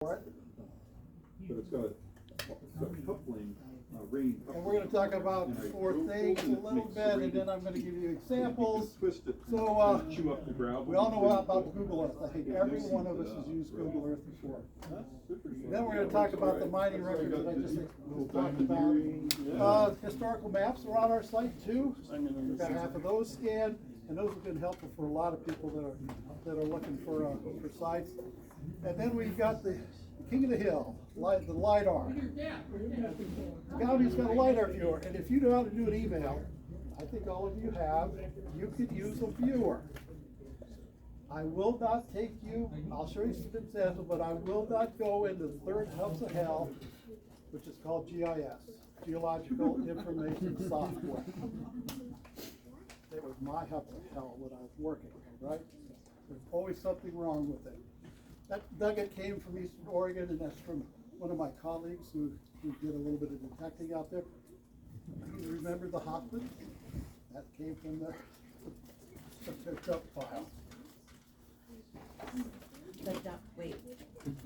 But it's got coupling, ring coupling. And we're going to talk about And I four drove things over a little it, bit, and makes then I'm going to give you examples. Twist it. So, Chew up the gravel. we all know about Google Earth. I think every one of us has used Google Earth before. Then we're going to talk about the mining records that I just talked about. Historical maps are on our site too. We've got half of those scanned, and those have been helpful for a lot of people that are looking for sites. And then we've got the King of the Hill, the LIDAR. The county's got a LIDAR viewer, and if you know how to do an email, I think all of you have, you could use a viewer. I will not take you, I'll show you some examples, but I will not go into the third hubs of hell, which is called GIS, Geological Information Software. It was my hubs of hell when I was working, right? There's always something wrong with it. That nugget came from Eastern Oregon, and that's from one of my colleagues who did a little bit of detecting out there. You remember the Hoffman? That came from their dump file. The dump, wait,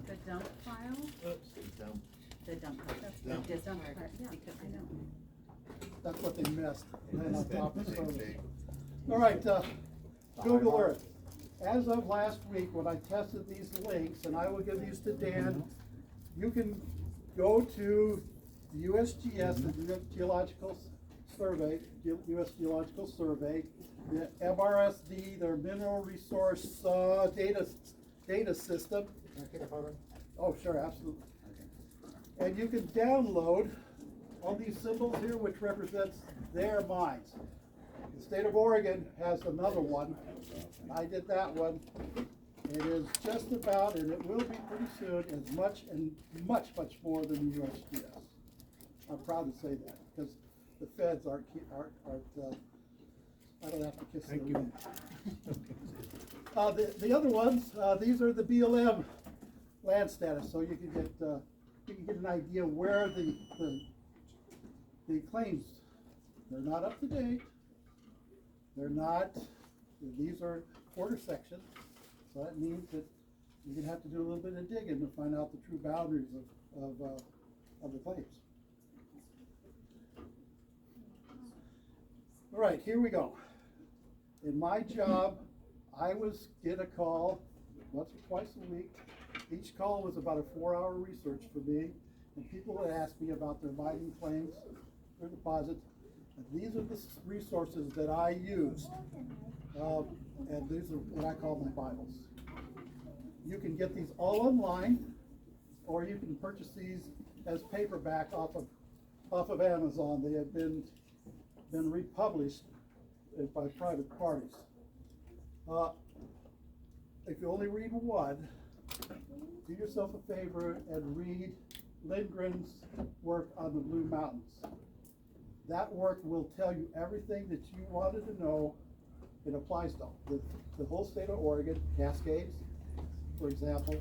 the dump file? The dump, that's the dump part, yeah, because I know. That's what they missed. And on top of service. All right, Google Earth. As of last week, when I tested these links, and I will give these to Dan, you can go to the USGS, the Geological Survey, U.S. Geological Survey, the MRSD, their Mineral Resource Data System. Can I take a photo? Oh, sure, absolutely. And you can download all these symbols here, which represents their mines. The state of Oregon has another one. I did that one. It is just about, and it will be pretty soon, as much and much more than the USGS. I'm proud to say that, because the feds aren't I don't have to kiss their ring. The other ones, these are the BLM land status, so you can get an idea where the claims, they're not up to date. They're not, these are quarter sections, so that means that you're going to have to do a little bit of digging to find out the true boundaries of the claims. All right, here we go. In my job, I get a call once or twice a week. Each call was about a 4-hour research for me, and people would ask me about their mining claims, their deposits. And these are the resources that I used, and these are what I call my Bibles. You can get these all online, or you can purchase these as paperback off of Amazon. They have been republished by private parties. If you only read one, do yourself a favor and read Lindgren's work on the Blue Mountains. That work will tell you everything that you wanted to know. It applies to the whole state of Oregon. Cascades, for example,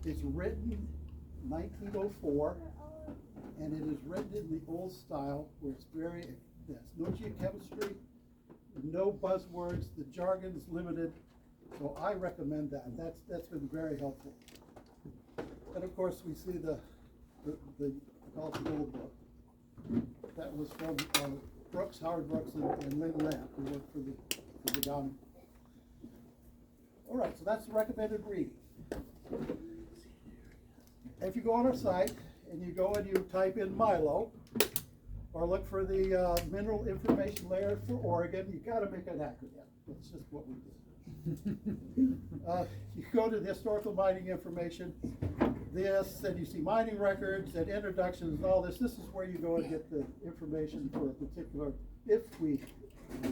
it's written in 1904, and it is written in the old style where it's there's no geochemistry, no buzzwords, the jargon's limited. So I recommend that. That's been very helpful. And of course, we see the Gulf Gold book. That was from Brooks, Howard Brooks, and Lynn Lamp, who worked for the county. All right, so that's the recommended reading. If you go on our site and you go and you type in Milo, or look for the mineral information layer for Oregon, you got to make an acronym. That's just what we do. You go to the historical mining information, and you see mining records and introductions and all this. This is where you go and get the information for a particular, if we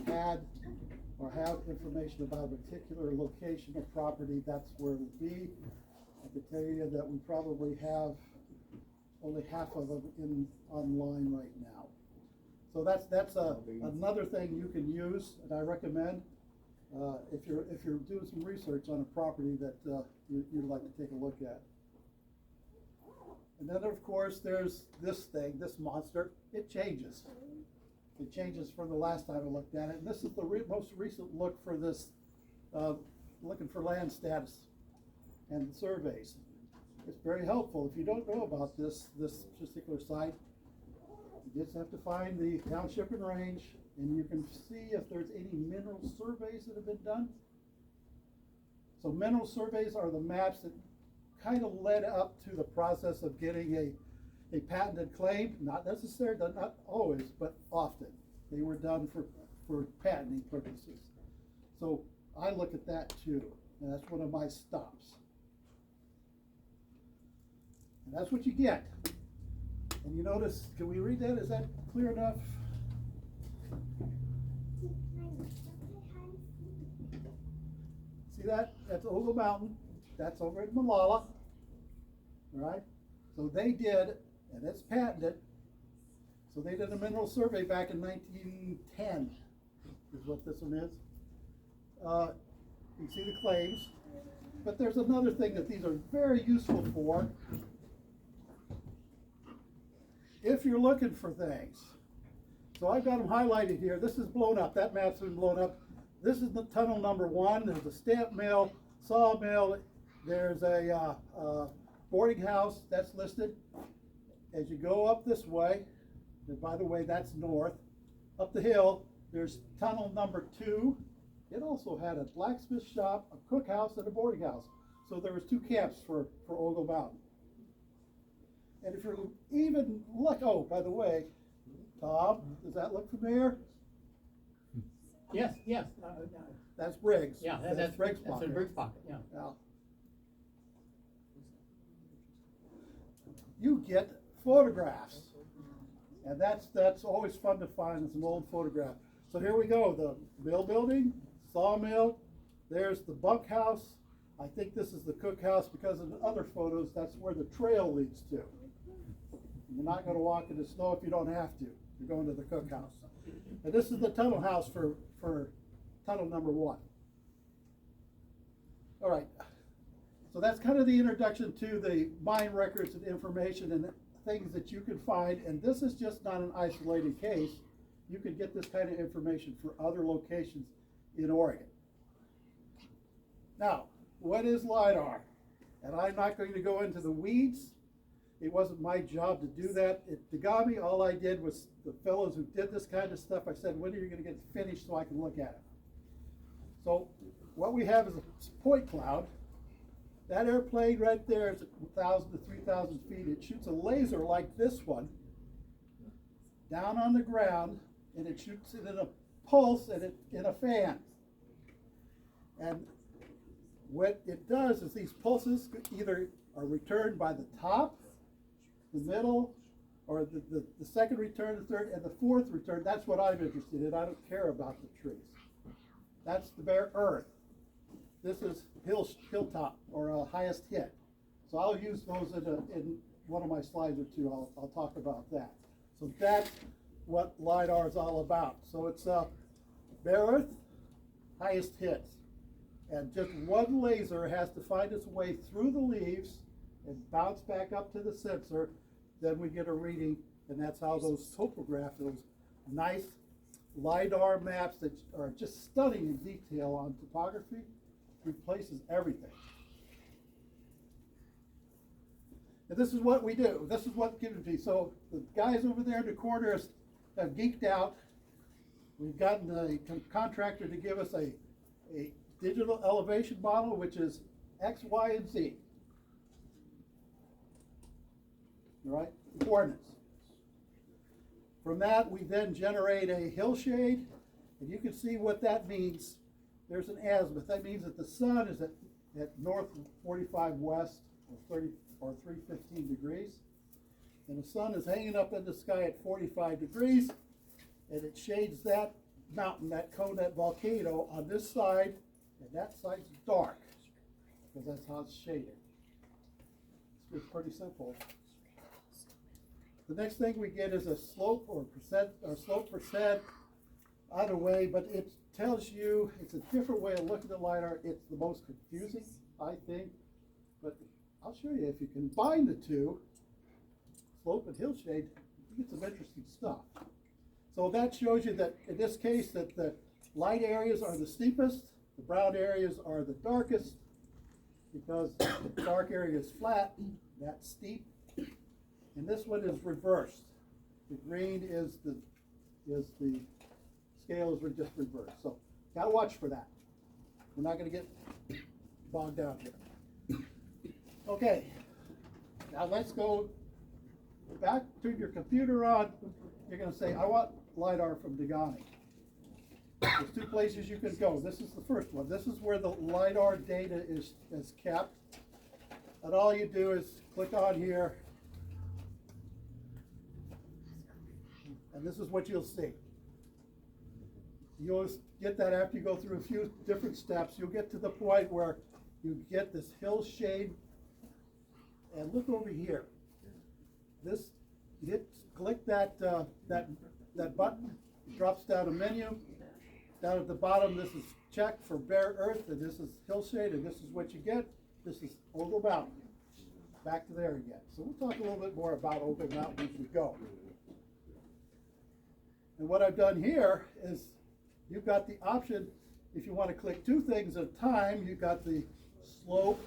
had or have information about a particular location or property, that's where it would be. I can tell you that we probably have only half of them online right now. So that's another thing you can use, and I recommend if you're doing some research on a property that you'd like to take a look at. And then of course there's this monster. It changes. It changes from the last time I looked at it. And this is the most recent look for this, looking for land status and surveys. It's very helpful. If you don't know about this particular site, you just have to find the township and range, and you can see if there's any mineral surveys that have been done. So mineral surveys are the maps that kind of led up to the process of getting a patented claim. Not necessarily, not always, but often. They were done for patenting purposes. So I look at that too, and that's one of my stops. And that's what you get. And you notice, can we read that? Is that clear enough? See that? That's Ogle Mountain. That's over at Malala. All right? So they did, and it's patented. So they did a mineral survey back in 1910, is what this one is. You see the claims. But there's another thing that these are very useful for. If you're looking for things. So I've got them highlighted here. This is blown up. That map's been blown up. This is the tunnel number 1. There's a stamp mill, sawmill. There's a boarding house that's listed. As you go up this way, and by the way, that's north, up the hill, there's tunnel number 2. It also had a blacksmith shop, a cookhouse, and a boarding house. So there was 2 camps for Ogle Mountain. And if you're even look, oh, by the way, Tom, does that look familiar? Yes, yes. That's Briggs. Yeah, that's Briggs That's a pocket. Briggs pocket, yeah. Yeah. You get photographs, and that's always fun to find. It's an old photograph. So here we go. The mill building, sawmill. There's the bunkhouse. I think this is the cookhouse because in other photos, that's where the trail leads to. You're not going to walk in the snow if you don't have to. You're going to the cookhouse. And this is the tunnel house for tunnel number 1. All right. So that's kind of the introduction to the mine records and information and things that you can find. And this is just not an isolated case. You can get this kind of information for other locations in Oregon. Now, what is LIDAR? And I'm not going to go into the weeds. It wasn't my job to do that. At Dagami, all I did was the fellows who did this kind of stuff, I said, when are you going to get it finished so I can look at it? So what we have is a point cloud. That airplane right there is 1,000 to 3,000 feet. It shoots a laser like this one down on the ground, and it shoots it in a pulse and in a fan. And what it does is these pulses either are returned by the top, the middle, or the second return, the third, and the fourth return. That's what I'm interested in. I don't care about the trees. That's the bare earth. This is hilltop, or highest hit. So I'll use those in one of my slides or two. I'll talk about that. So that's what LIDAR is all about. So it's bare earth, highest hits. And just one laser has to find its way through the leaves and bounce back up to the sensor. Then we get a reading, and that's how those topographs, those nice LIDAR maps that are just stunning in detail on topography, replaces everything. And this is what we do. This is what gives me. So the guys over there in the corner have geeked out. We've gotten a contractor to give us a digital elevation model, which is X, Y, and Z. All right, coordinates. From that, we then generate a hillshade, and you can see what that means. There's an azimuth. That means that the sun is at north 45 west, or 315 degrees, and the sun is hanging up in the sky at 45 degrees, and it shades that mountain, that cone, that volcano on this side, and that side's dark, because that's how it's shaded. It's pretty simple. The next thing we get is a slope or slope percent either way, but it tells you, it's a different way of looking at LIDAR. It's the most confusing, I think, but I'll show you. If you combine the two, slope and hillshade, you get some interesting stuff. So that shows you that, in this case, that the light areas are the steepest, the brown areas are the darkest, because the dark area is flat, that's steep, and this one is reversed. The green is the scale is just reversed. So gotta watch for that. We're not gonna get bogged down here. Okay, now let's go back to your computer on. You're gonna say, I want LIDAR from Degani. There's two places you can go. This is the first one. This is where the LIDAR data is kept. And all you do is click on here. And this is what you'll see. You'll get that after you go through a few different steps. You'll get to the point where you get this hill shade. And look over here. This, click that button, it drops down a menu. Down at the bottom, this is checked for bare earth, and this is hillshade, and this is what you get. This is Ogle Mountain. Back to there again. So we'll talk a little bit more about Ogle Mountain as we go. And what I've done here is you've got the option, if you want to click two things at a time, you've got the slope.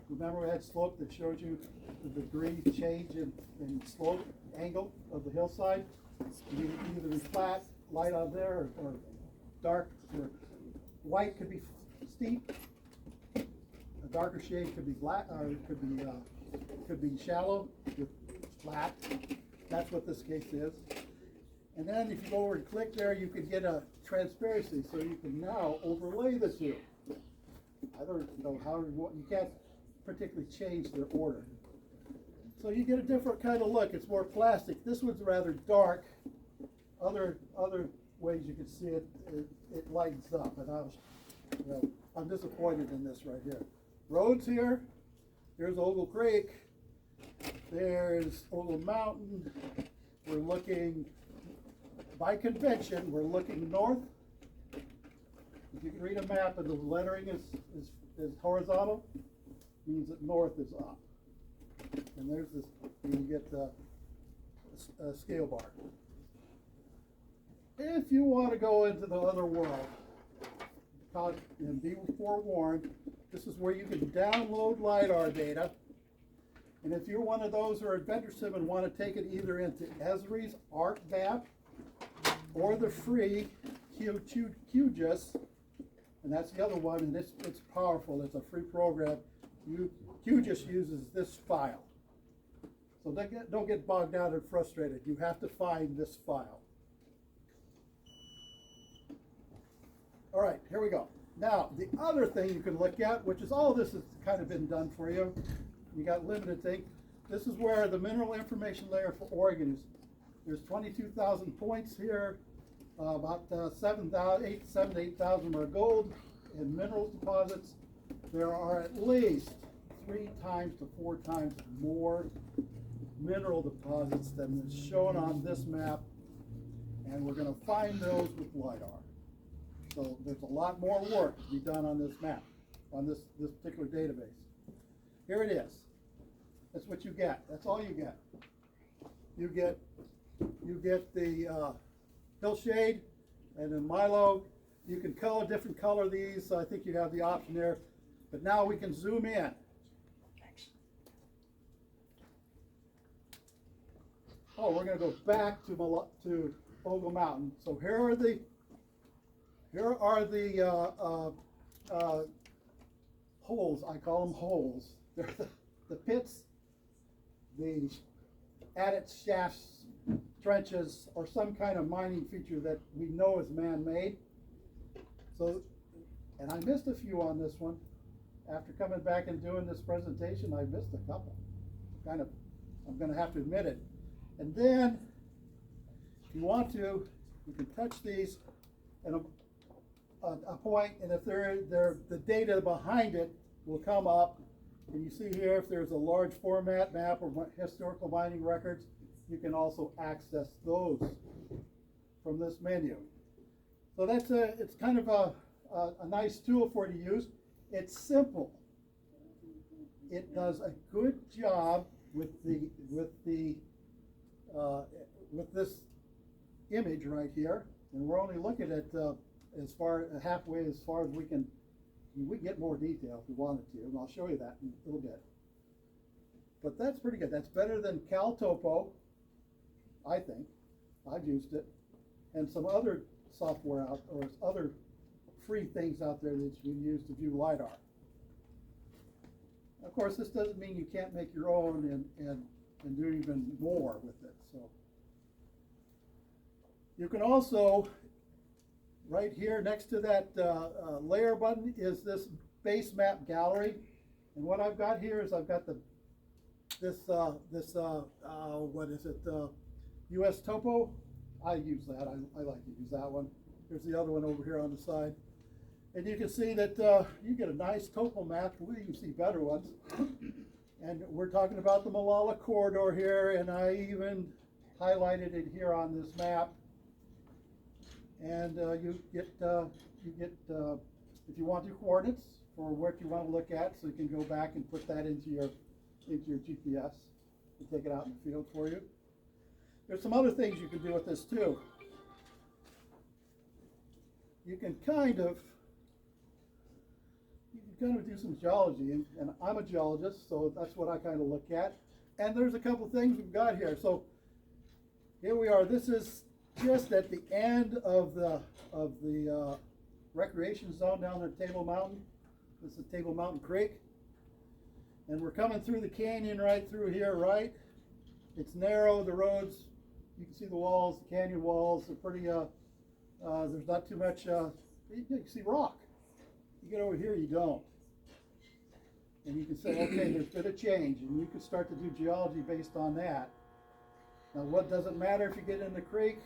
Remember we had slope that showed you the degree change in slope angle of the hillside. You can either be flat, light on there, or dark, or white could be steep. A darker shade could be black, or it could be shallow with flat. That's what this case is. And then if you go over and click there, you can get a transparency, so you can now overlay the two. I don't know how you can't particularly change their order. So you get a different kind of look. It's more plastic. This one's rather dark. Other ways you can see it, it lightens up. And I'm disappointed in this right here. Roads here. There's Ogle Creek. There's Ogle Mountain. We're looking, by convention, we're looking north. If you can read a map and the lettering is horizontal, means that north is up. And there's this, you get a scale bar. If you want to go into the other world, and be forewarned, this is where you can download LIDAR data. And if you're one of those who are adventuresome and want to take it either into Esri's ArcMap or the free QGIS, and that's the other one, and it's powerful, it's a free program. QGIS uses this file. So don't get bogged down and frustrated. You have to find this file. All right, here we go. Now, the other thing you can look at, which is all this has kind of been done for you. You got limited thing. This is where the mineral information layer for Oregon is. There's 22,000 points here. About 7,000 to 8,000 are gold in mineral deposits. There are at least 3 times to 4 times more mineral deposits than is shown on this map, and we're going to find those with LIDAR. So there's a lot more work to be done on this map, on this particular database. Here it is. That's what you get. That's all you get. You get the hillshade, and then Milo. You can different color these. So I think you have the option there. But now we can zoom in. Oh, we're going to go back to Ogle Mountain. So here are the holes. I call them holes. They're the pits, the adit shafts, trenches, or some kind of mining feature that we know is man-made. So, and I missed a few on this one. After coming back and doing this presentation, I missed a couple. I'm going to have to admit it. And then, if you want to, you can touch these and a point, and if the data behind it will come up. And you see here, if there's a large format map or historical mining records, you can also access those from this menu. So it's kind of a nice tool for you to use. It's simple. It does a good job with this image right here, and we're only looking at halfway as far as we can we get more detail if we wanted to, and I'll show you that in a little bit. But that's pretty good. That's better than CalTopo, I think. I've used it. And some other software out, or other free things out there that you can use to view LIDAR. Of course, this doesn't mean you can't make your own and do even more with it. So you can also, right here next to that layer button is this base map gallery. And what I've got here is I've got what is it, US Topo. I use that, I like to use that one. There's the other one over here on the side. And you can see that you get a nice topo map. We can see better ones. And we're talking about the Malala corridor here, and I even highlighted it here on this map. And you get if you want your coordinates for what you want to look at, so you can go back and put that into your GPS and take it out in the field for you. There's some other things you can do with this too. You can kind of do some geology, and I'm a geologist, so that's what I kind of look at. And there's a couple things we've got here. So here we are. This is just at the end of the recreation zone down there at Table Mountain. This is Table Mountain Creek. And we're coming through the canyon right through here, right? It's narrow, the roads, you can see the walls, the canyon walls, they're pretty, there's not too much, you can see rock. You get over here, you don't. And you can say, okay, there's been a change, and you can start to do geology based on that. Now, what doesn't matter if you get in the creek?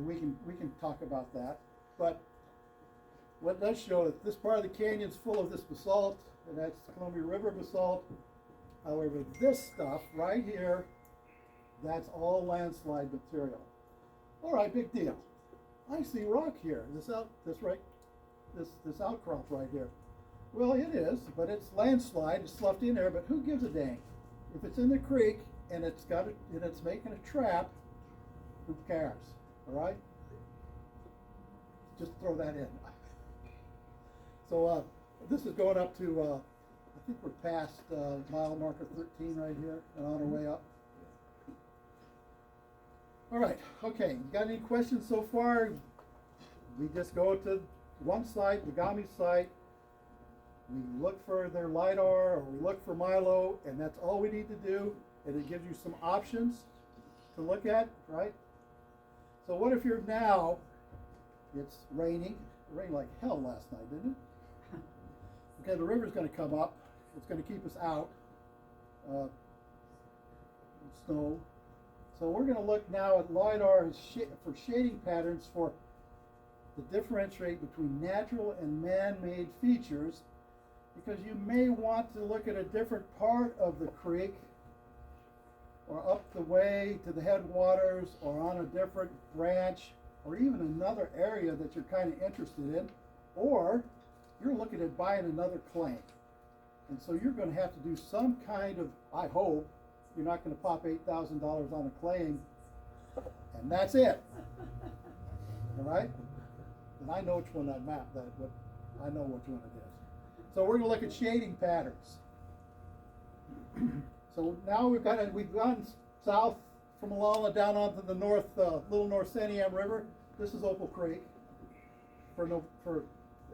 We can talk about that. But what does show is this part of the canyon's full of this basalt, and that's Columbia River basalt. However, this stuff right here, that's all landslide material. All right, big deal. I see rock here. This outcrop right here. Well, it is, but it's landslide. It's sloughed in there. But who gives a dang? If it's in the creek and it's making a trap, who cares? All right. Just throw that in. So this is going up to. I think we're past mile marker 13 right here and on our way up. All right, okay, you got any questions so far? We just go to one site, the GAMI site, we look for their LIDAR or we look for Milo, and that's all we need to do, and it gives you some options to look at, right? So what if you're now, it's raining, it rained like hell last night, didn't it? Okay, the river's gonna come up, it's going to keep us out, snow. So we're going to look now at LIDAR for shading patterns to differentiate between natural and man-made features, because you may want to look at a different part of the creek or up the way to the headwaters or on a different branch or even another area that you're kind of interested in, or you're looking at buying another claim. And so you're going to have to do some kind of, I hope, you're not going to pop $8,000 on a claim, and that's it. All right? And I know which one that map, I know which one it is. So we're going to look at shading patterns. So now we've gone south from Malala down onto the Little North Santiam River. This is Opal Creek, in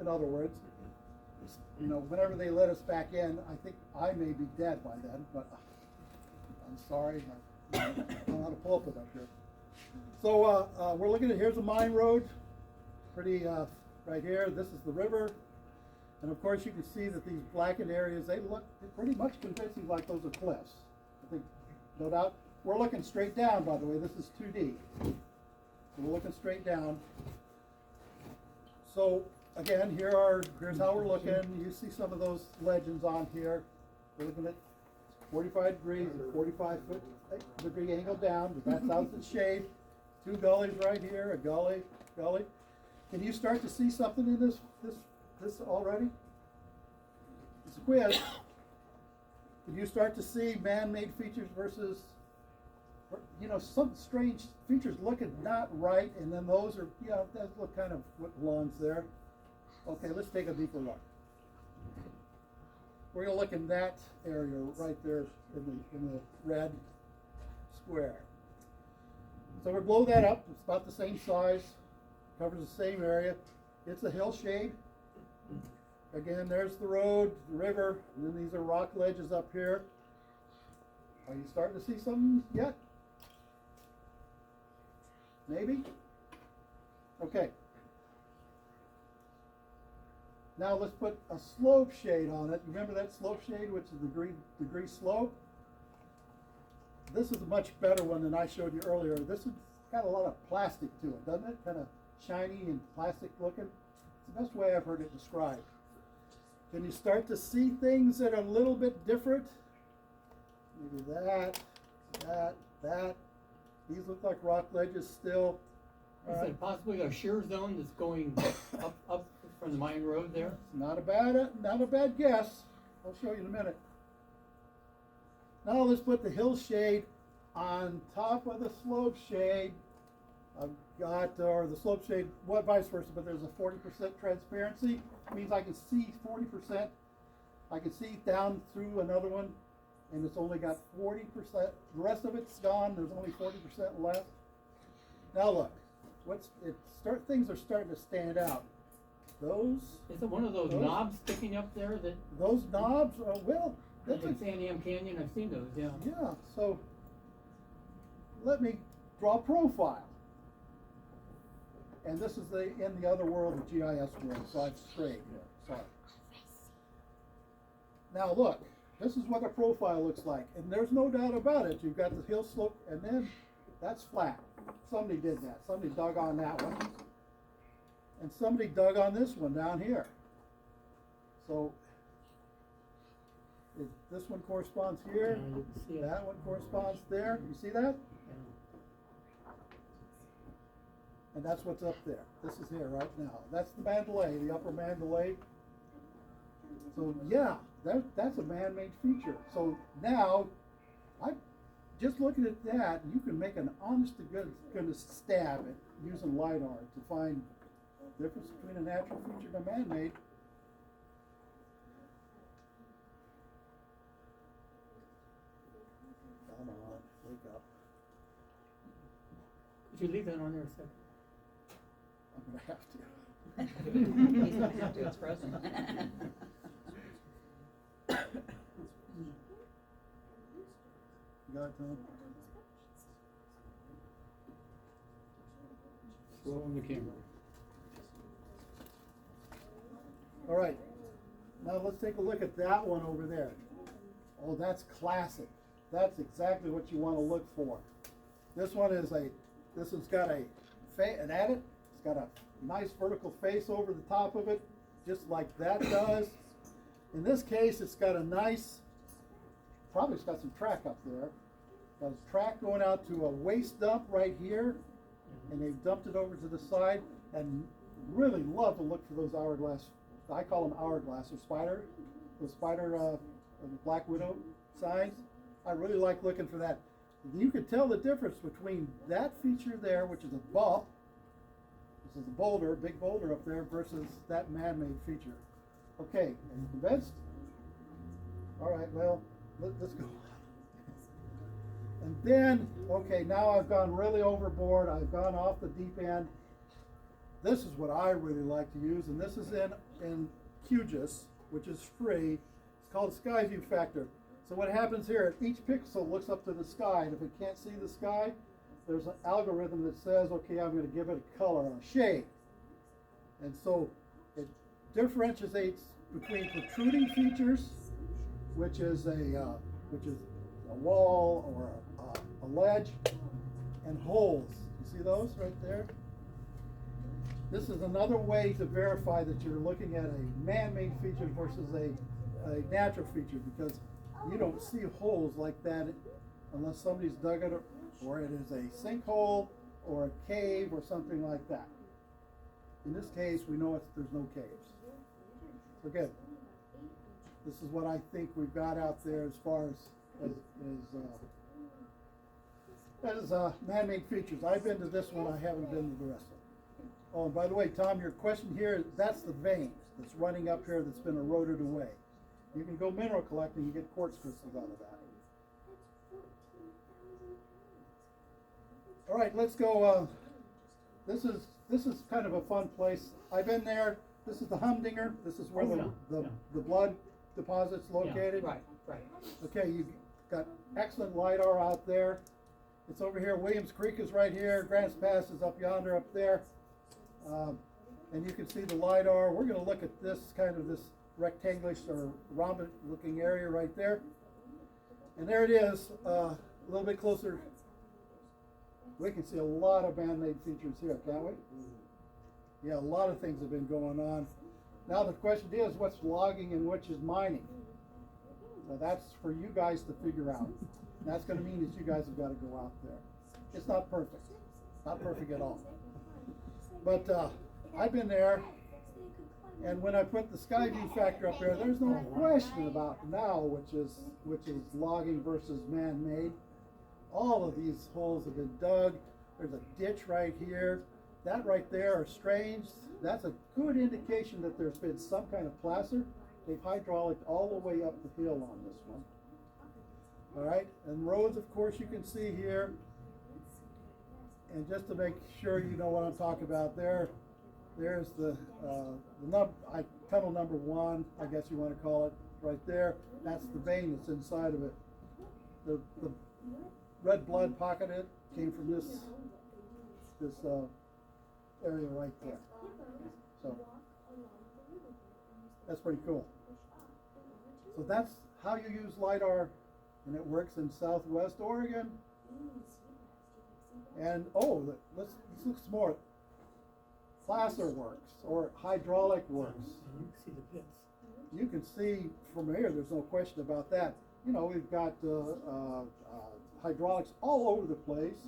other words. You know, whenever they let us back in, I think I may be dead by then, but I'm sorry, I don't know how to pull it up here. So we're looking at, here's a mine road, pretty right here. This is the river, and of course you can see that these blackened areas, they look pretty much convincing like those are cliffs. I think, no doubt. We're looking straight down, by the way. This is 2D. So we're looking straight down. So again, here's how we're looking. You see some of those legends on here. We're looking at 45 degrees, 45-degree angle down. That's out the shade. Two gullies right here, a gully. Can you start to see something in this already? It's a quiz. Can you start to see man-made features versus, some strange features looking not right, and then those are, that look kind of what belongs there. Okay, let's take a deeper look. We're gonna look in that area right there in the red square. So we blow that up, it's about the same size, covers the same area. It's a hillshade. Again, there's the road, the river, and then these are rock ledges up here. Are you starting to see something yet? Maybe? Okay. Now let's put a slope shade on it. Remember that slope shade, which is the degree slope? This is a much better one than I showed you earlier. This has got a lot of plastic to it, doesn't it? Kind of shiny and plastic looking. It's the best way I've heard it described. Can you start to see things that are a little bit different? Maybe that. These look like rock ledges still. Is it possibly a shear zone that's going up from the mine road there? Not a bad guess. I'll show you in a minute. Now let's put the hill shade on top of the slope shade. I've got, or the slope shade, well, vice versa, but there's a 40% transparency. It means I can see 40%. I can see down through another one, and it's only got 40%. The rest of it's gone. There's only 40% left. Now look, things are starting to stand out. Those. Is it one of those knobs sticking up there that? Those knobs, well, that's In San Am Canyon, I've seen those, yeah. Yeah, so let me draw a profile. And this is in the other world, the GIS world, so I've strayed here, sorry. Now look, this is what a profile looks like, and there's no doubt about it. You've got the hill slope, and then that's flat. Somebody did that. Somebody dug on that one. And somebody dug on this one down here. So this one corresponds here. Yeah, you can see it. That one corresponds there. You see that? And that's what's up there. This is here right now. That's the Mandalay, the upper Mandalay. So yeah, that's a man-made feature. So now, just looking at that, you can make an honest-to-goodness stab at using LIDAR to find the difference between a natural feature and a man-made. Come on, wake up. Could you leave that on there a second? I'm gonna have to. He's gonna have to, it's frozen. You got it, Tom? Slow on the camera. All right, now let's take a look at that one over there. Oh, that's classic. That's exactly what you want to look for. This one has got an adit. It's got a nice vertical face over the top of it, just like that does. In this case, it's got a nice, probably it's got some track up there. Got a track going out to a waste dump right here, and they've dumped it over to the side, and really love to look for those hourglass, I call them hourglass, or spider, the spider, the Black Widow signs. I really like looking for that. You can tell the difference between that feature there, which is a bump, this is a boulder, big boulder up there, versus that man-made feature. Okay, are you convinced? All right, well, let's go. And then, okay, now I've gone really overboard. I've gone off the deep end. This is what I really like to use, and this is in QGIS, which is free. It's called Sky View Factor. So what happens here, each pixel looks up to the sky, and if it can't see the sky, there's an algorithm that says, okay, I'm going to give it a color, a shade. And so it differentiates between protruding features, which is a wall or a ledge, and holes. You see those right there? This is another way to verify that you're looking at a man-made feature versus a natural feature, because you don't see holes like that unless somebody's dug it, or it is a sinkhole or a cave or something like that. In this case, we know there's no caves. So good. This is what I think we've got out there as far as man-made features. I've been to this one. I haven't been to the rest of them. Oh, and by the way, Tom, your question here, that's the vein that's running up here that's been eroded away. You can go mineral collecting, you get quartz crystals out of that. All right, let's go. This is kind of a fun place. I've been there. This is the Humdinger. This is where the blood deposit's located. Yeah, right. Okay, you've got excellent LIDAR out there. It's over here. Williams Creek is right here. Grants Pass is up yonder, up there. And you can see the LIDAR. We're going to look at this kind of this rectangular or rhombus looking area right there. And there it is, a little bit closer. We can see a lot of man-made features here, can't we? Yeah, a lot of things have been going on. Now the question is, what's logging and which is mining? Now that's for you guys to figure out. And that's going to mean that you guys have got to go out there. It's not perfect. Not perfect at all. But I've been there, and when I put the sky view factor up there, there's no question about now which is logging versus man-made. All of these holes have been dug. There's a ditch right here. That right there are strange. That's a good indication that there's been some kind of placer. They've hydraulic all the way up the hill on this one. All right, and roads, of course, you can see here. And just to make sure you know what I'm talking about, there's the tunnel number 1, I guess you want to call it, right there. That's the vein that's inside of it. The red blood pocketed came from this area right there. So that's pretty cool. So that's how you use LIDAR, and it works in Southwest Oregon. And let's look some more. Placer works or hydraulic works. You can see the pits. You can see from here, there's no question about that. You know, we've got hydraulics all over the place.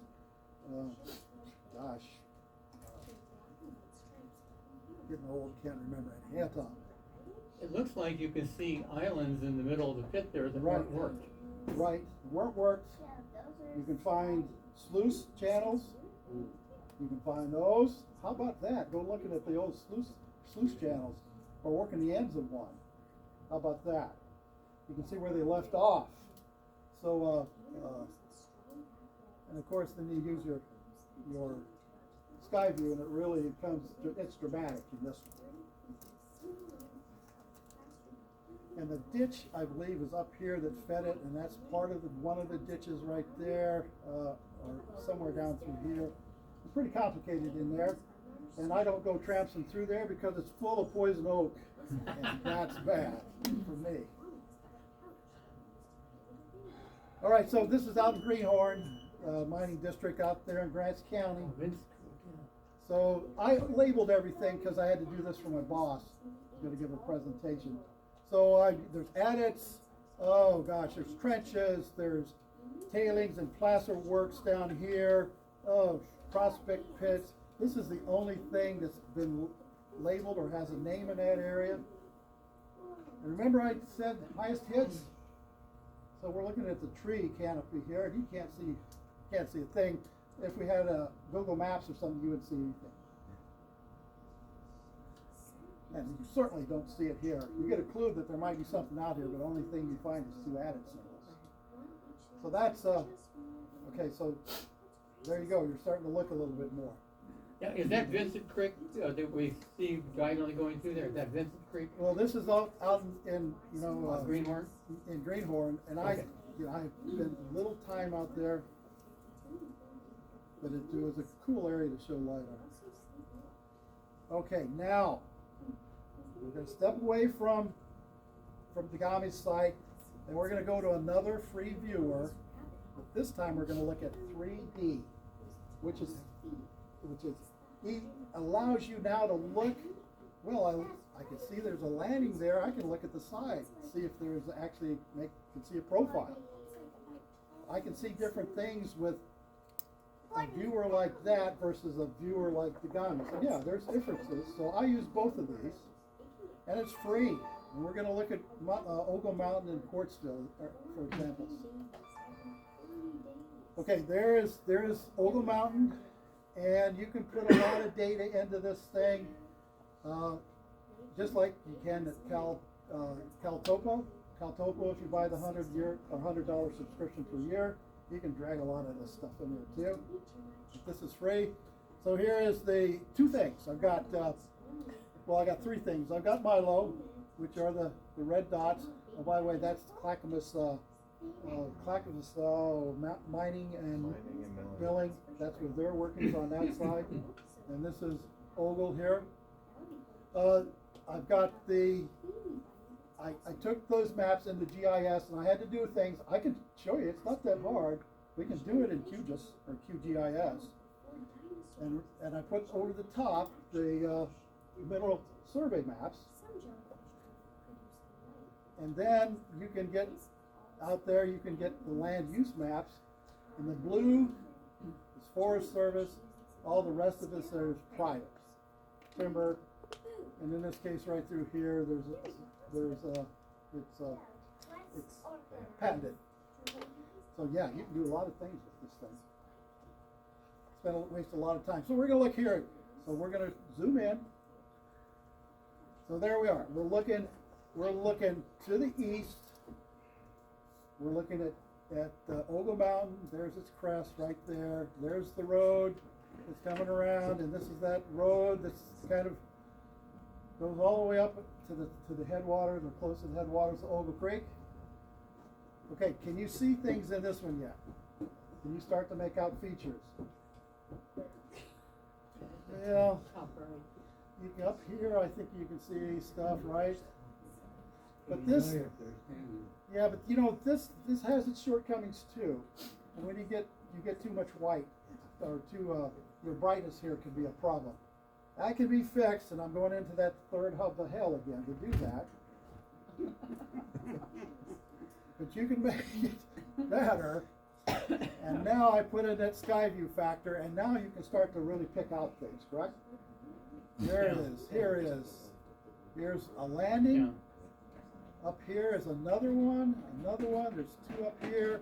Getting old, can't remember any. Yeah, Tom. It looks like you can see islands in the middle of the pit there that weren't worked. Right, weren't worked. You can find sluice channels. You can find those. How about that? Go looking at the old sluice channels or working the ends of one. How about that? You can see where they left off. So, and of course, then you use your sky view, and it really it's dramatic in this one. And the ditch, I believe, is up here that fed it, and that's part of one of the ditches right there, or somewhere down through here. It's pretty complicated in there, and I don't go tramping through there because it's full of poison oak, and that's bad for me. All right, so this is out in Greenhorn, mining district out there in Grants County. So I labeled everything because I had to do this for my boss. He's going to give a presentation. So there's adits, oh gosh, there's trenches, there's tailings and placer works down here, prospect pits. This is the only thing that's been labeled or has a name in that area. And remember I said highest hits? So we're looking at the tree canopy here, and you can't see a thing. If we had Google Maps or something, you would see anything. And you certainly don't see it here. You get a clue that there might be something out here, but the only thing you find is 2 added symbols. So that's, okay, so there you go. You're starting to look a little bit more. Yeah, is that Vincent Creek that we see diagonally going through there? Is that Vincent Creek? Well, this is out in Greenhorn? In Greenhorn, and okay. I've spent a little time out there, but it was a cool area to show LIDAR. Okay, now we're going to step away from Tagami's site, and we're going to go to another free viewer, but this time we're going to look at 3D, which allows you now to look. Well, I can see there's a landing there. I can look at the side, see if there's actually can see a profile. I can see different things with a viewer like that versus a viewer like Tagami. So yeah, there's differences. So I use both of these, and it's free. And we're going to look at Ogle Mountain and Quartzville, for examples. Okay, there is Ogle Mountain, And you can put a lot of data into this thing, just like you can at CalTopo. CalTopo, if you buy the $100 subscription per year, you can drag a lot of this stuff in there too. This is free. So here is the two things. I've got, I got three things. I've got Milo, which are the red dots. Oh, by the way, that's Clackamas mining and milling. That's where their workings on that side. And this is Ogle here. I've got I took those maps into GIS and I had to do things. I can show you, it's not that hard. We can do it in QGIS or QGIS. And I put over the top the mineral survey maps. And then you can get out there, you can get the land use maps. And the blue is Forest Service, all the rest of this is private. Timber, and in this case right through here, it's patented. So yeah, you can do a lot of things with this thing. Waste a lot of time. So we're gonna look here. So we're gonna zoom in. So there we are. We're looking to the east. We're looking at Ogle Mountain. There's its crest right there. There's the road that's coming around, and this is that road that's kind of goes all the way up to the headwaters, or close to the headwaters of Ogle Creek. Okay, can you see things in this one yet? Can you start to make out features? Well, up here I think you can see stuff, right? But this, yeah, but you know, this has its shortcomings too. And when you get too much white, or your brightness here can be a problem. That can be fixed, and I'm going into that third hub of hell again to do that. But you can make it better. And now I put in that sky view factor, and now you can start to really pick out things, correct? There it is. Here it is. Here's a landing. Yeah. Up here is another one. There's two up here.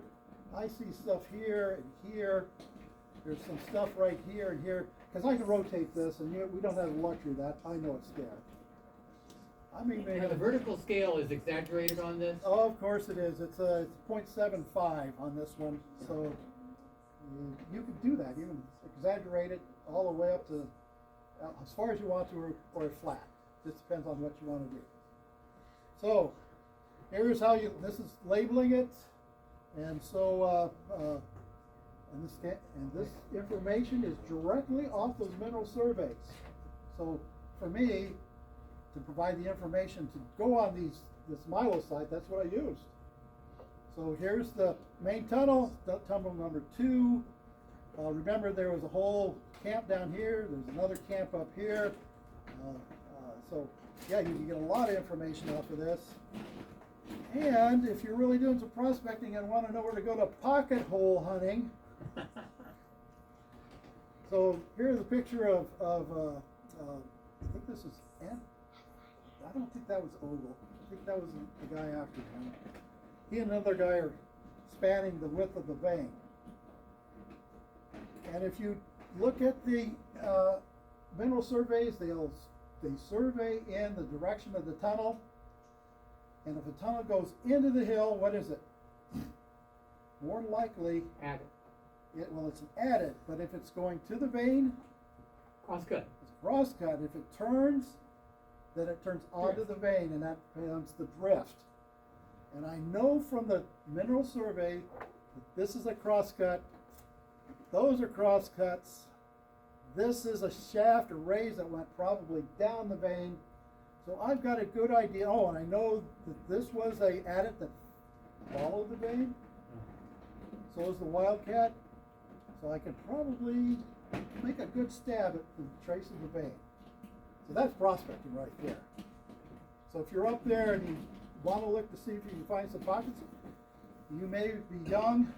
I see stuff here and here. There's some stuff right here and here. Because I can rotate this, and we don't have the luxury of that. I know it's there. I mean, the vertical scale is exaggerated on this? Oh, of course it is. It's 0.75 on this one. So you can do that. You can exaggerate it all the way up to as far as you want to, or flat. Just depends on what you want to do. So here's how this is labeling it, and so and this information is directly off those mineral surveys. So for me, to provide the information to go on this Milo site, that's what I used. So here's the main tunnel, tunnel number 2. Remember, there was a whole camp down here. There's another camp up here. So yeah, you can get a lot of information off of this. And if you're really doing some prospecting and want to know where to go to pocket hole hunting, so here's a picture of I think this is I don't think that was Ogle. I think that was the guy after him. He and another guy are spanning the width of the vein. And if you look at the mineral surveys, they survey in the direction of the tunnel. And if a tunnel goes into the hill, what is it? More likely, added. It's added, but if it's going to the vein, crosscut. It's crosscut. If it turns, then it turns onto the vein, and that becomes the drift. And I know from the mineral survey that this is a crosscut. Those are crosscuts. This is a shaft or raise that went probably down the vein. So I've got a good idea. Oh, and I know that this was a adit that followed the vein. So is the Wildcat. So I can probably make a good stab at the trace of the vein. So that's prospecting right there. So if you're up there and you want to look to see if you can find some pockets, you may be young.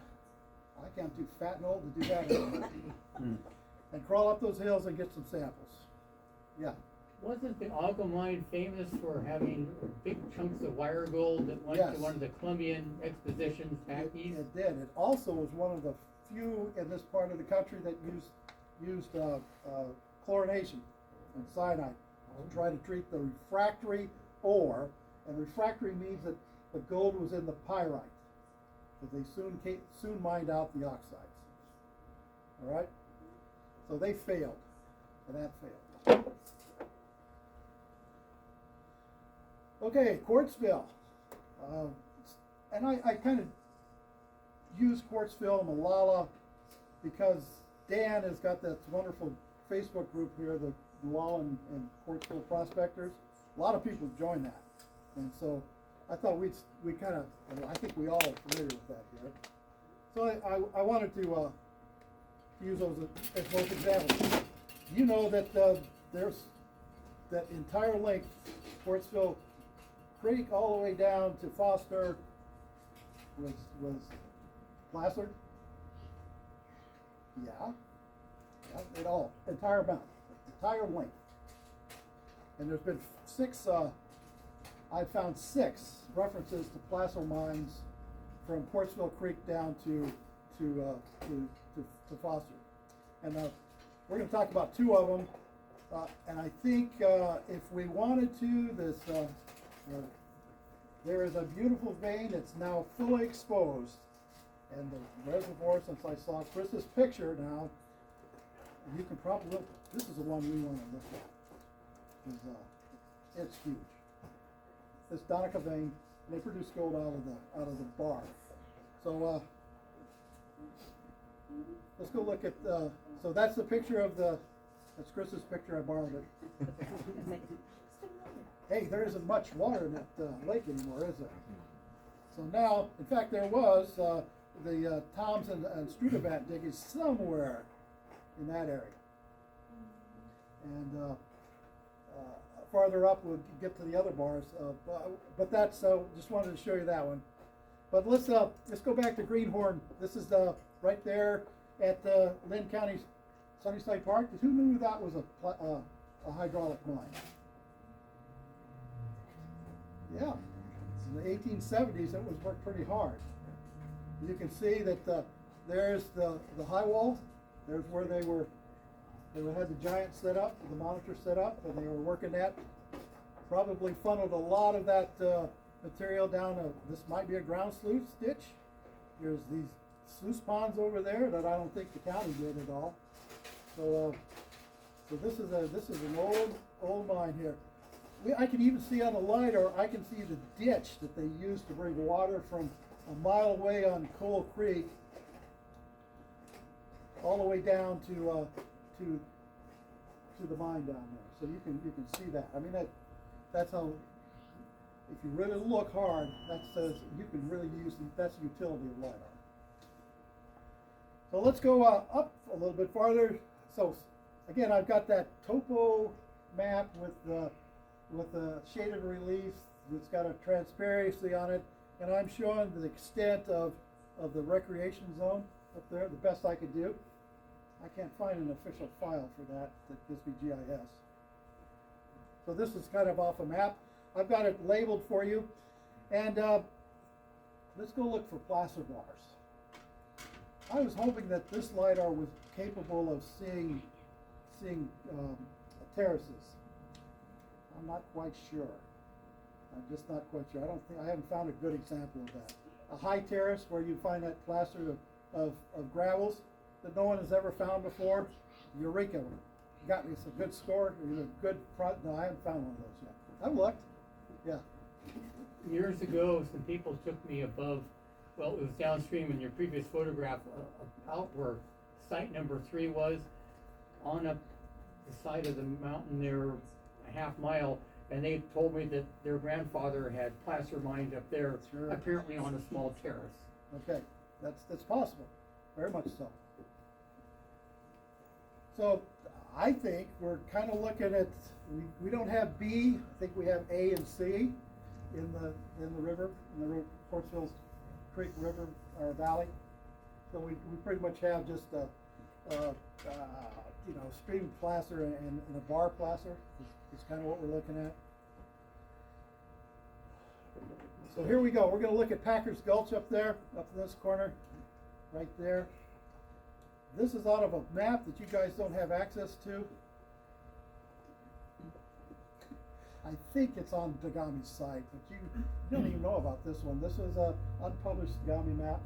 I can't too fat and old to do that anymore. And crawl up those hills and get some samples. Yeah. Wasn't the Ogle mine famous for having big chunks of wire gold that went to one of the Columbian expositions back east? It did. It also was one of the few in this part of the country that used used chlorination and cyanide to try to treat the refractory ore, and refractory means that the gold was in the pyrite, because they soon mined out the oxides. All right, so they failed, and that failed. Okay, Quartzville, and I kind of use Quartzville and Malala because Dan has got that wonderful Facebook group here, the Malala and Quartzville prospectors. A lot of people join that, and so I thought we kind of, I think we all are familiar with that here. So I wanted to use those as both examples. You know that there's that entire length, Quartzville Creek all the way down to Foster was plastered. Yeah, it all, entire amount, entire length. And there's been I found 6 references to placer mines from Quartzville Creek down to Foster. And we're going to talk about 2 of them. And I think if we wanted to, there is a beautiful vein that's now fully exposed. And the reservoir, since I saw Chris's picture now, you can probably look, this is the one we want to look at. It's huge. This Donica vein, they produce gold out of the bar. So let's go look at, so that's the picture of that's Chris's picture, I borrowed it. Hey, there isn't much water in that lake anymore, is there? So now, in fact, there was the Toms and Strudavant digging somewhere in that area. And farther up, we'll get to the other bars. But that's, just wanted to show you that one. But let's go back to Greenhorn. This is right there at Lynn County Sunnyside Park. Who knew that was a hydraulic mine? Yeah, in the 1870s, it was worked pretty hard. You can see that there's the high wall. There's where they had the giant set up, the monitor set up, and they were working that. Probably funneled a lot of that material down this might be a ground sluice ditch. There's these sluice ponds over there that I don't think the county did at all. So this is an old mine here. I can even see on the LIDAR, I can see the ditch that they used to bring water from a mile away on Coal Creek all the way down to the mine down there. So you can see that. I mean that's how, if you really look hard, that says you can really use, that's the utility of LIDAR. So let's go up a little bit farther. So again, I've got that topo map with the shaded relief. It's got a transparency on it, and I'm showing the extent of the recreation zone up there, the best I could do. I can't find an official file for that gives me GIS. So this is kind of off a map. I've got it labeled for you, and let's go look for placer bars. I was hoping that this LIDAR was capable of seeing terraces. I'm not quite sure. I'm just not quite sure. I haven't found a good example of that. A high terrace where you find that placer of gravels that no one has ever found before. Eureka! Got me some good score. No, I haven't found one of those yet. I've looked. Yeah. Years ago, some people took me above, well, it was downstream in your previous photograph, out where site number 3 was, on up the side of the mountain there, a half mile, and they told me that their grandfather had placer mines up there, Sure. apparently on a small terrace. Okay, that's possible, very much so. So I think we're kind of looking at, we don't have B, I think we have A and C in the river, in the Quartzville Creek River or Valley. So we pretty much have just stream placer and a bar placer is kind of what we're looking at. So here we go. We're going to look at Packer's Gulch up there, up in this corner, right there. This is out of a map that you guys don't have access to. I think it's on Dagami's site, but you don't even know about this one. This was a unpublished Dagami map.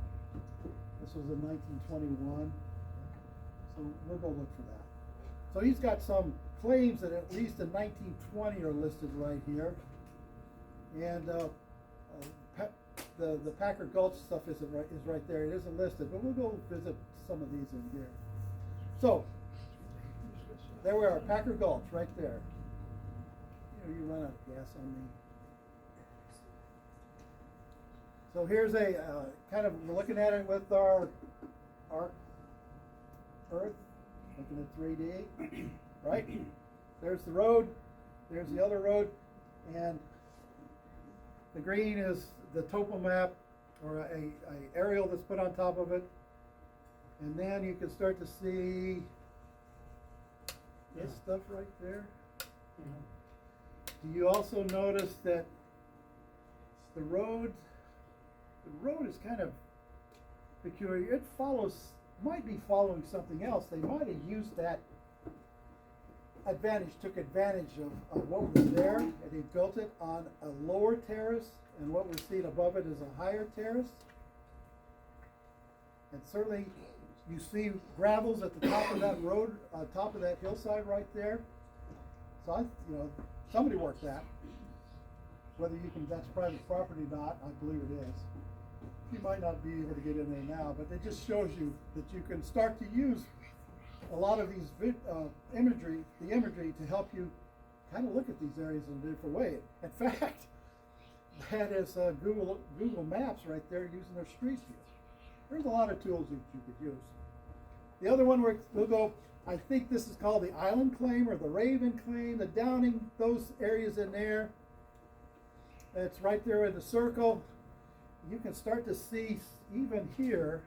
This was in 1921. So we'll go look for that. So he's got some claims that at least in 1920 are listed right here. And the Packer Gulch stuff is right there. It isn't listed, but we'll go visit some of these in here. So there we are, Packer Gulch right there. You run out of gas on me. So here's a kind of looking at it with our Earth, looking at 3D, right? There's the road, there's the other road, and the green is the topo map or a aerial that's put on top of it. And then you can start to see this stuff right there. Do you also notice that the road is kind of peculiar? It might be following something else. They might have used that took advantage of what was there, and they built it on a lower terrace, and what we're seeing above it is a higher terrace. And certainly you see gravels at the top of that road, top of that hillside right there. So somebody worked that. Whether that's private property or not, I believe it is. You might not be able to get in there now, but it just shows you that you can start to use a lot of these imagery to help you kind of look at these areas in a different way. In fact, that is Google Maps right there using their street view. There's a lot of tools that you could use. The other one we'll go, I think this is called the Island Claim or the Raven Claim, the Downing, those areas in there. It's right there in the circle. You can start to see even here,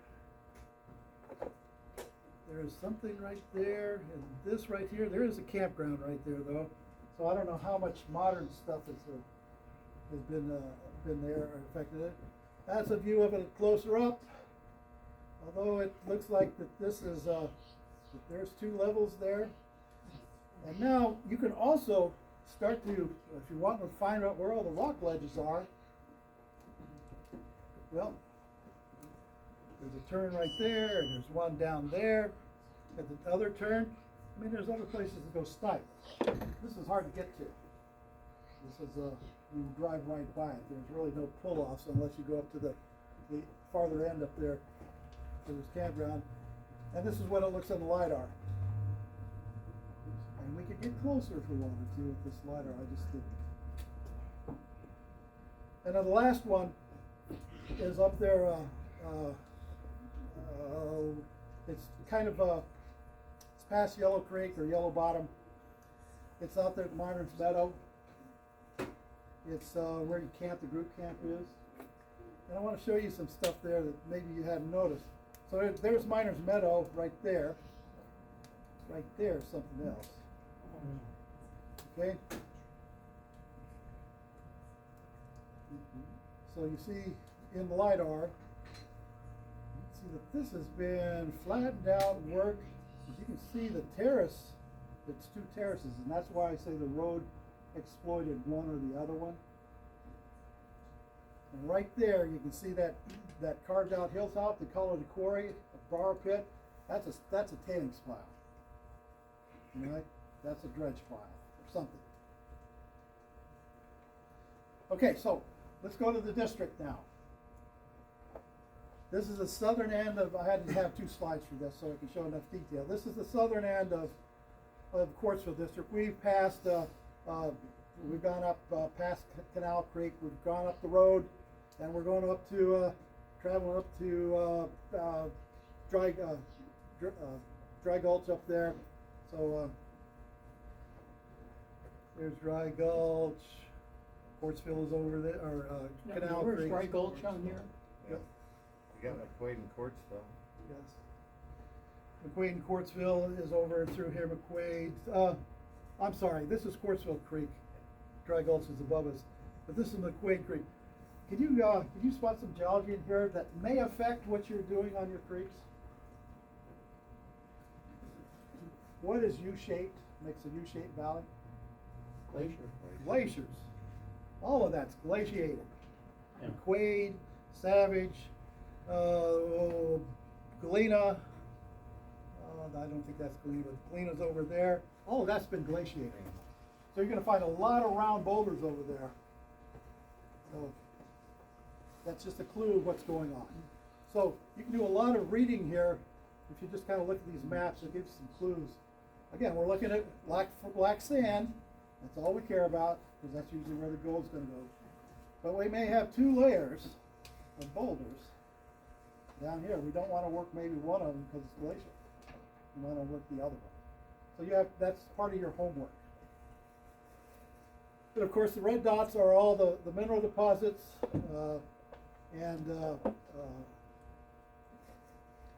there's something right there, and this right here, there is a campground right there though. So I don't know how much modern stuff has been there or affected it. That's a view of it closer up. Although it looks like that this is, that there's two levels there. And now you can also start to, if you want to find out where all the rock ledges are, well, there's a turn right there, and there's one down there at the other turn. I mean, there's other places that go steep. This is hard to get to. This is, you drive right by it. There's really no pull-offs unless you go up to the farther end up there to this campground. And this is what it looks on the LIDAR. And we could get closer if we wanted to with this LIDAR, I just didn't. And then the last one is up there, it's kind of, it's past Yellow Creek or Yellow Bottom. It's out there at Miner's Meadow. It's where you camp, the group camp is. And I want to show you some stuff there that maybe you hadn't noticed. So there's Miner's Meadow right there. Right there, something else. Okay? So you see in the LIDAR, see that this has been flattened out, worked. As you can see the terrace, it's two terraces, and that's why I say the road exploited one or the other one. And right there, you can see that carved out hilltop. They call it a quarry, a bar pit. That's a tailings pile. Right? That's a dredge pile or something. Okay, so let's go to the district now. This is the southern end of, I had to have two slides for this so I can show enough detail. This is the southern end of Quartzville District. We've passed, we've gone up past Canal Creek, we've gone up the road, and we're going up to, traveling up to Dry Gulch up there. So there's Dry Gulch, Quartzville is over there, or Canal Creek. Where's Dry Gulch on here? Yep. You got McQuaid and Quartzville. Yes. McQuaid and Quartzville is over through here. McQuaid. I'm sorry. This is Quartzville Creek. Dry Gulch is above us, but this is McQuaid Creek. Can you spot some geology in here that may affect what you're doing on your creeks? what is U-shaped, makes a U-shaped valley? Glacier. Glaciers. All of that's glaciated. Yeah. Quaid, Savage, Galena, I don't think that's Galena, but Galena's over there. All of that's been glaciated. So you're gonna find a lot of round boulders over there. So that's just a clue of what's going on. So you can do a lot of reading here. If you just kind of look at these maps, it gives you some clues. Again, we're looking at black sand. That's all we care about, because that's usually where the gold's gonna go. But we may have 2 layers of boulders down here. We don't wanna work maybe one of them because it's glacial. We wanna work the other one. So that's part of your homework. But of course, the red dots are all the mineral deposits,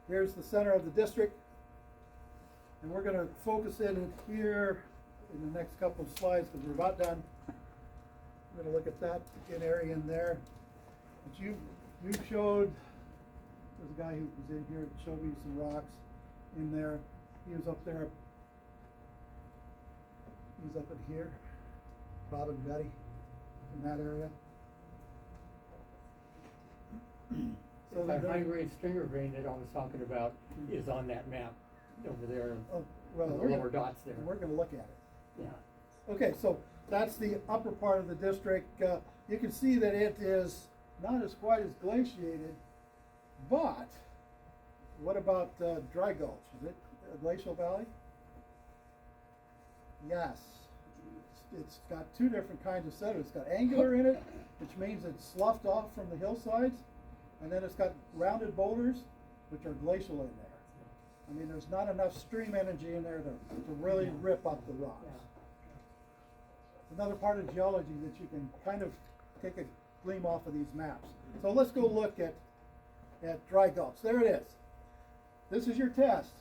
here's the center of the district. And we're gonna focus in here in the next couple of slides, because we're about done. We're gonna look at that area in there. But you showed, there's a guy who was in here that showed me some rocks in there. He was up there. He was up in here, Bob and Betty, in that area. So That high-grade stringer vein that I was talking about is on that map over there. Oh, well, The we're lower gonna- dots there. We're gonna look at it. Yeah. Okay, so that's the upper part of the district. You can see that it is not as quite as glaciated, but what about Dry Gulch? Is it a glacial valley? Yes. It's got 2 different kinds of sediment. It's got angular in it, which means it's sloughed off from the hillsides, and then it's got rounded boulders, which are glacial in there. I mean, there's not enough stream energy in there to really rip up the rocks. Another part of geology that you can kind of take a gleam off of these maps. So let's go look at Dry Gulch. There it is. This is your test.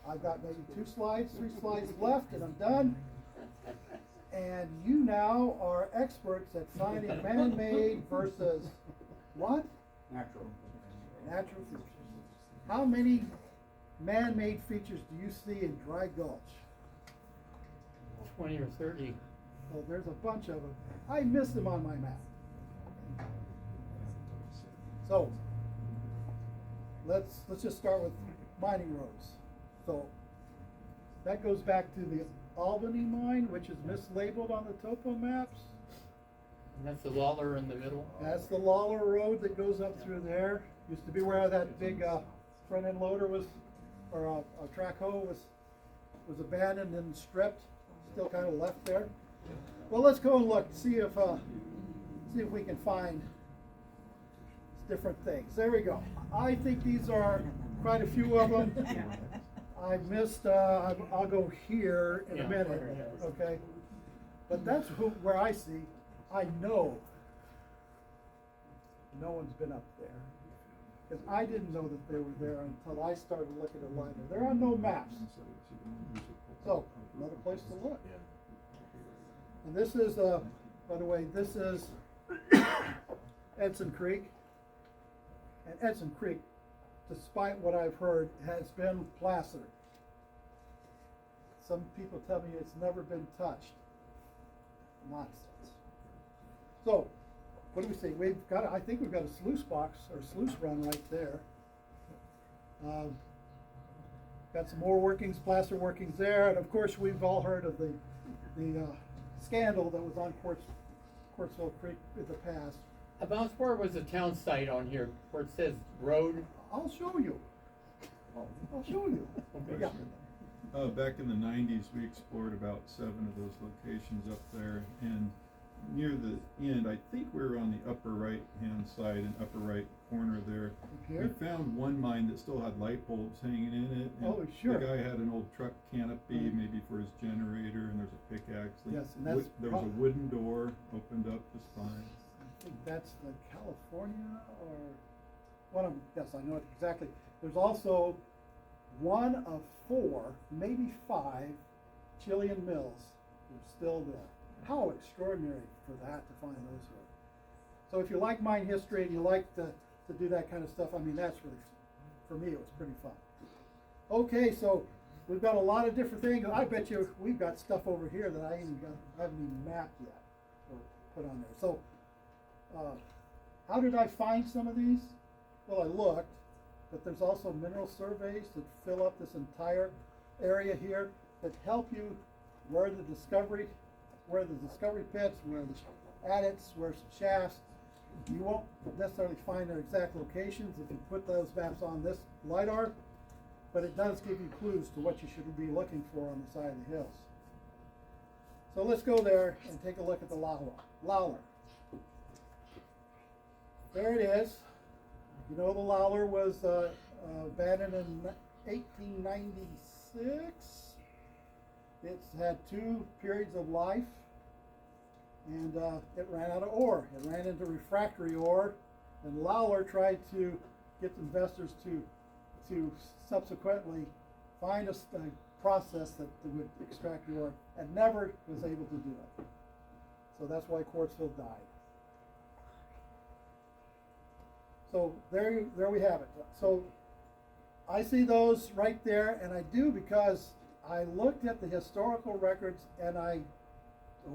I've got maybe 2 slides, 3 slides left, and I'm done. And you now are experts at finding man-made versus what? Natural. Natural features. How many man-made features do you see in Dry Gulch? 20 or 30. Oh, there's a bunch of them. I missed them on my map. So, let's just start with mining roads. So, that goes back to the Albany mine, which is mislabeled on the topo maps. And that's the Lawler in the middle. That's the Lawler Road that goes up through there. Used to be where that big front end loader was, or a track hoe was abandoned and stripped. Still kind of left there. Well, let's go and look, see if we can find different things. There we go. I think these are quite a few of them. I missed, I'll go here in a minute, okay? But that's where I see, I know no one's been up there. Because I didn't know that they were there until I started looking at LIDAR. They're on no maps. So, another place to look. And this is, by the way, this is Edson Creek. And Edson Creek, despite what I've heard, has been plastered. Some people tell me it's never been touched. Nonsense. So, what do we see? I think we've got a sluice box or sluice run right there. Got some more workings, plaster workings there, and of course we've all heard of the scandal that was on Quartzville Creek in the past. About where was the town site on here, where it says road? I'll show you. I'll show you. Okay. Yeah. Back in the 90s, we explored about 7 of those locations up there, and near the end, I think we were on the upper right-hand side and upper right corner there. Here? We found one mine that still had light bulbs hanging in it. And Oh, sure. The guy had an old truck canopy, maybe for his generator, and there's a pickaxe. Yes, and that's There was a wooden door, opened up just fine. I think that's the California or one of them. Yes, I know it exactly. There's also one of 4, maybe 5 Chilean mills that are still there. How extraordinary for that to find those here. So if you like mine history and you like to do that kind of stuff, I mean, that's really, for me, it was pretty fun. Okay, so we've got a lot of different things. I bet you we've got stuff over here that I haven't even mapped yet or put on there. So, how did I find some of these? Well, I looked, but there's also mineral surveys that fill up this entire area here that help you where the discovery pits, where the adits, where some shafts. You won't necessarily find their exact locations if you put those maps on this LIDAR, but it does give you clues to what you should be looking for on the side of the hills. So let's go there and take a look at the Lowler. There it is. You know, the Lowler was abandoned in 1896. It's had 2 periods of life, and it ran out of ore. It ran into refractory ore, and Lowler tried to get investors to subsequently find a process that would extract the ore, and never was able to do it. So that's why Quartzville died. So there we have it. So I see those right there, and I do because I looked at the historical records and I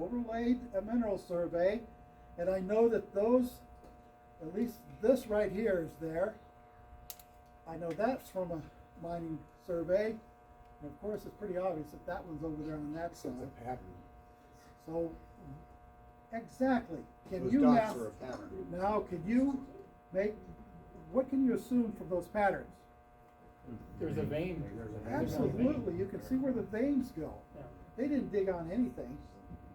overlaid a mineral survey, and I know that those, at least this right here is there. I know that's from a mining survey, and of course it's pretty obvious that that one's over there on that side. It's a pattern. So, exactly. Can Those you dots now, are a pattern. now can you make, what can you assume from those patterns? There's a vein. Absolutely, you can see where the veins go. Yeah. They didn't dig on anything.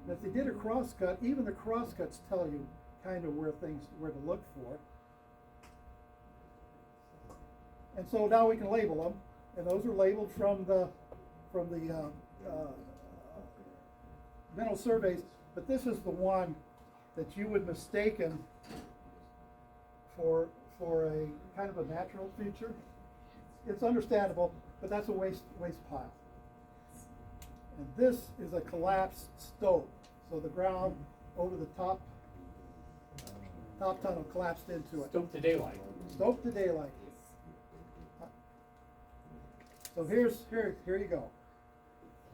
And if they did a crosscut, even the crosscuts tell you kind of where to look for. And so now we can label them, and those are labeled from the mineral surveys. But this is the one that you would mistaken for a kind of a natural feature. It's understandable, but that's a waste pile. And this is a collapsed stope. So the ground over the top tunnel collapsed into it. Stope to daylight. Stope to daylight. So here you go.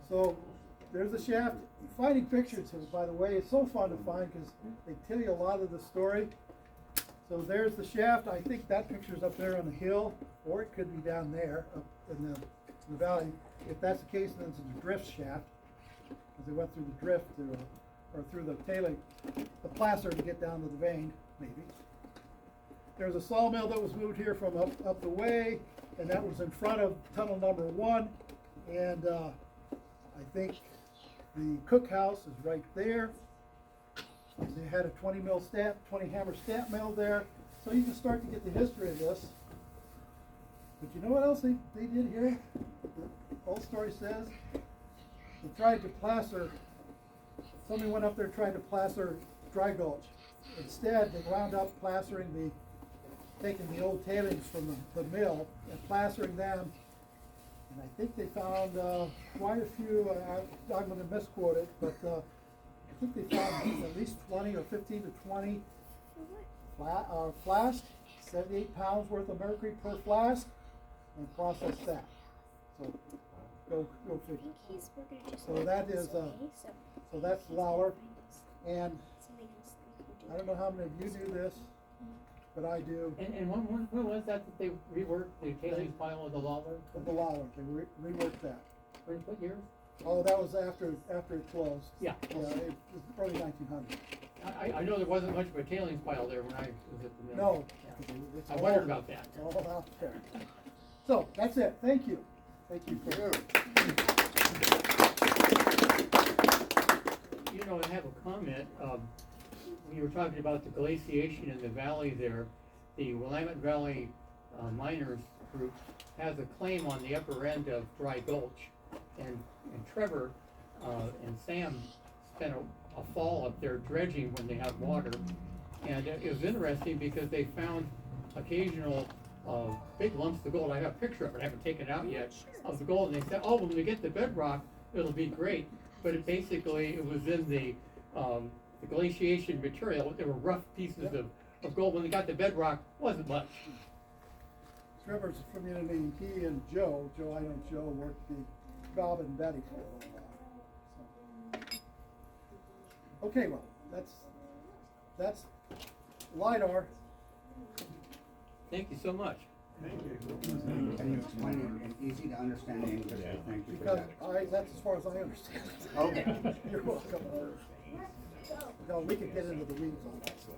So there's the shaft. Finding pictures, by the way, is so fun to find because they tell you a lot of the story. So there's the shaft. I think that picture's up there on the hill, or it could be down there up in the valley. If that's the case, then it's a drift shaft, because they went through the drift or through the tailing, the placer to get down to the vein, maybe. There's a sawmill that was moved here from up the way, and that was in front of tunnel number 1. And I think the cookhouse is right there. They had a 20 hammer stamp mill there. So you can start to get the history of this. But you know what else they did here? The old story says they tried to placer, somebody went up there and tried to placer Dry Gulch. Instead, they wound up taking the old tailings from the mill and plastering them. And I think they found quite a few, I'm going to misquote it, but I think they found at least 20 or 15 to 20 flasks, 78 pounds worth of mercury per flask, and processed that. So go figure. So that is so that's Lowler, and I don't know how many of you do this, but I do. And when was that they reworked the tailings pile of the Lowler? Of the Lowler, they reworked that. What year? Oh, that was after it closed. Yeah. Yeah, it was early 1900s. I know there wasn't much of a tailings pile there when I was at the mill. No. Yeah. It's I all- wondered about that. It's all out there. So, that's it. Thank you. Thank you for You know, I have a comment. We were talking about the glaciation in the valley there. The Willamette Valley Miners Group has a claim on the upper end of Dry Gulch. And Trevor and Sam spent a fall up there dredging when they have water. And it was interesting because they found occasional big lumps of gold. I have a picture of it, I haven't taken it out yet, of the gold. And they said, oh, when we get the bedrock, it'll be great. But it was in the glaciation material. There were rough pieces of gold. When they got the bedrock, wasn't much. Trevor's from Unity. He and Joe, I know Joe, worked Bob and Betty for a little while. So. Okay, well, that's LIDAR. Thank you so much. Can you explain it in easy to understand English? Thank you for Because that. that's as far as I understand it. Okay. You're welcome. No, we could get into the weeds on that stuff.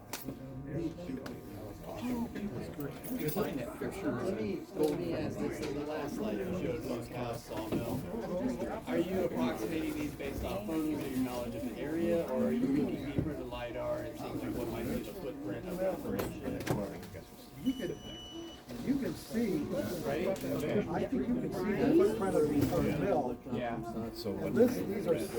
Find that picture. Let me ask this, so the last slide you showed was Cost Sawmill. Are you approximating these based off photos or your knowledge of the area, or are you looking deeper into LIDAR and seeing like what might be the footprint of the operation? You can see, Right? I think you can see the footprint of the mill. Yeah. And these are these are just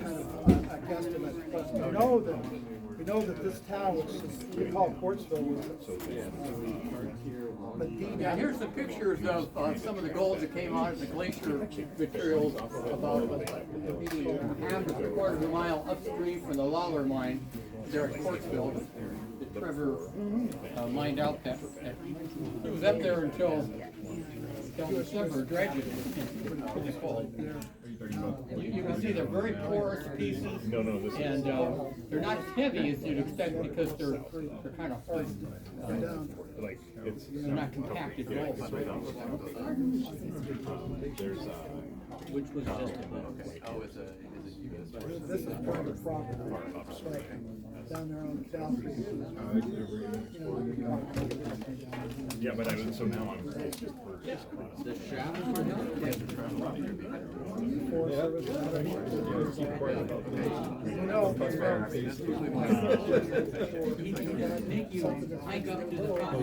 kind of a guesstimate, but we know that this town, which is, we call Portsville, was Yeah, here's the pictures of some of the gold that came out of the glacier materials about half to a quarter of a mile upstream from the Lawler mine there at Portsville. That Trevor mined out that it was up there until December, dredging. You can see they're very porous pieces, and they're not as heavy as you'd expect because they're kind of hard. They're not compacted gold. Which was just this is private property. Down there on the south. Yeah, but so now I'm. The shaft? Thank you. I got to the top.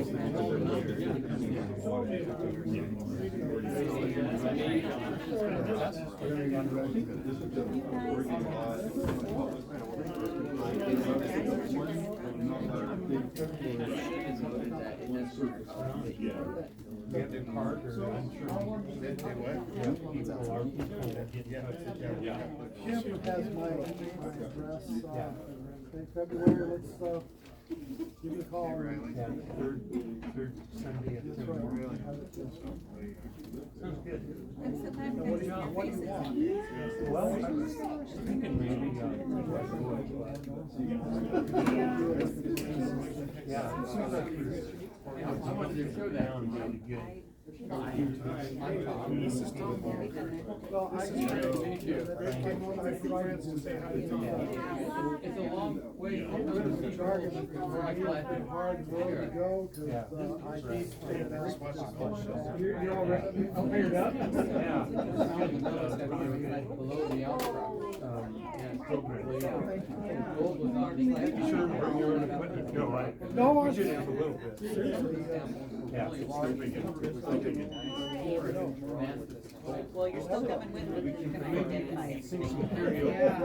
Jim has my address, in February, let's, give me a call. Third Sunday of February. That's the time What do you want? Well, I was thinking maybe, yeah. I wanted to show that. Well, I It's a long way from the jargon, hard road to go, cause, I need to figure it out. You're all ready? I'll figure it out. Yeah. Below the outcrop. And appropriately, gold was on the side. You sure bring your own equipment? No, right? No, I Just a little bit. Yeah. Well, you're still coming with me, you're gonna identify it. Yeah.